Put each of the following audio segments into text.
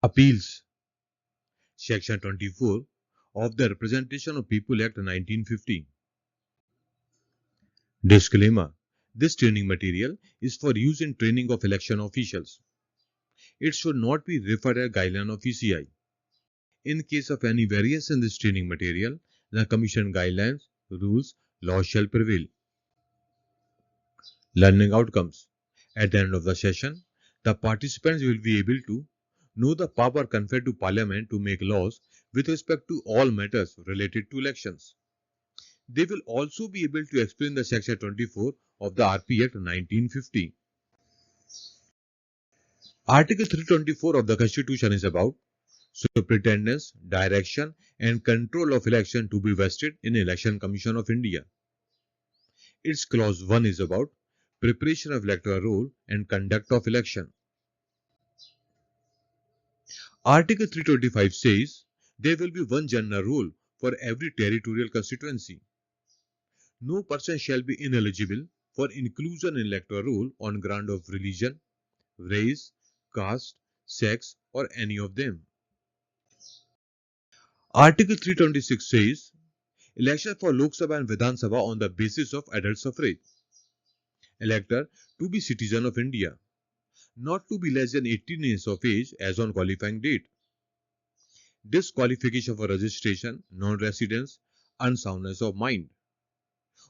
Appeals. Section 24 of the Representation of People Act 1950. Disclaimer. This training material is for use in training of election officials. It should not be referred as guideline of ECI. In case of any variance in this training material, the Commission guidelines, rules, laws shall prevail. Learning outcomes. At the end of the session, the participants will be able to know the power conferred to Parliament to make laws with respect to all matters related to elections. They will also be able to explain the Section 24 of the RP Act 1950. Article 324 of the Constitution is about superintendence, direction and control of election to be vested in Election Commission of India. Its clause 1 is about preparation of electoral roll and conduct of election. Article 325 says there will be one general rule for every territorial constituency. No person shall be ineligible for inclusion in electoral roll on ground of religion, race, caste, sex or any of them. Article 326 says election for Lok Sabha and Vidhan Sabha on the basis of adult suffrage. Elector to be citizen of India, not to be less than 18 years of age as on qualifying date. Disqualification for registration, non-residence, unsoundness of mind.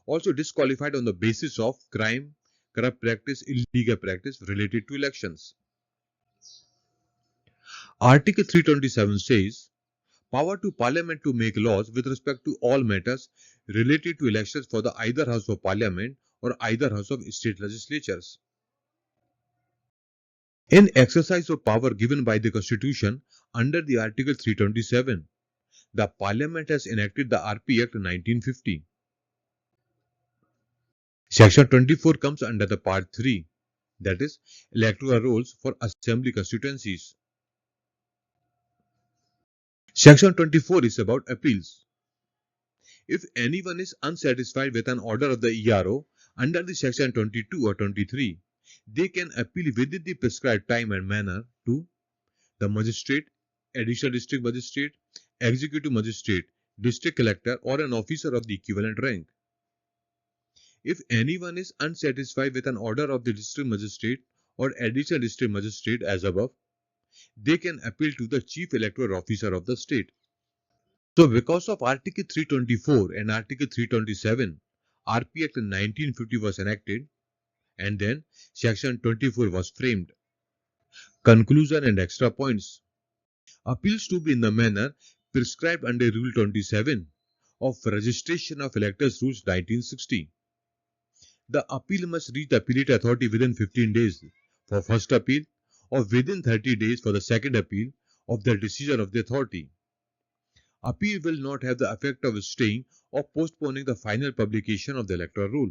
Also disqualified on the basis of crime, corrupt practice, illegal practice related to elections. Article 327 says power to Parliament to make laws with respect to all matters related to elections for the either House of Parliament or either House of State Legislatures. In exercise of power given by the Constitution under the Article 327, the Parliament has enacted the RP Act 1950. Section 24 comes under the Part 3, that is, electoral rolls for assembly constituencies. Section 24 is about appeals. If anyone is unsatisfied with an order of the ERO under the Section 22 or 23, they can appeal within the prescribed time and manner to the magistrate, additional district magistrate, executive magistrate, district collector or an officer of the equivalent rank. If anyone is unsatisfied with an order of the district magistrate or additional district magistrate as above, they can appeal to the chief electoral officer of the state. So because of Article 324 and Article 327, RP Act 1950 was enacted and then Section 24 was framed. Conclusion and extra points. Appeals to be in the manner prescribed under Rule 27 of Registration of Electors Rules 1960. The appeal must reach the appellate authority within 15 days for first appeal or within 30 days for the second appeal of the decision of the authority. Appeal will not have the effect of staying or postponing the final publication of the electoral roll.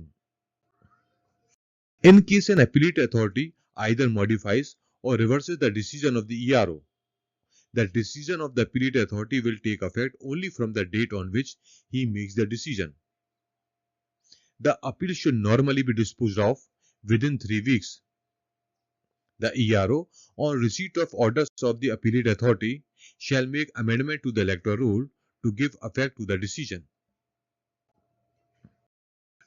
In case an appellate authority either modifies or reverses the decision of the ERO, the decision of the appellate authority will take effect only from the date on which he makes the decision. The appeal should normally be disposed of within 3 weeks. The ERO, on receipt of orders of the appellate authority, shall make amendment to the electoral roll to give effect to the decision.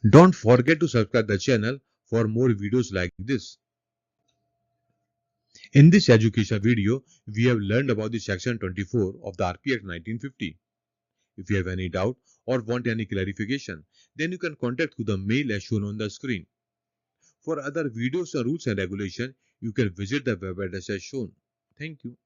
Don't forget to subscribe the channel for more videos like this. In this education video, we have learned about the Section 24 of the RP Act 1950. If you have any doubt or want any clarification, then you can contact through the mail as shown on the screen. For other videos on rules and regulation, you can visit the web address as shown. Thank you.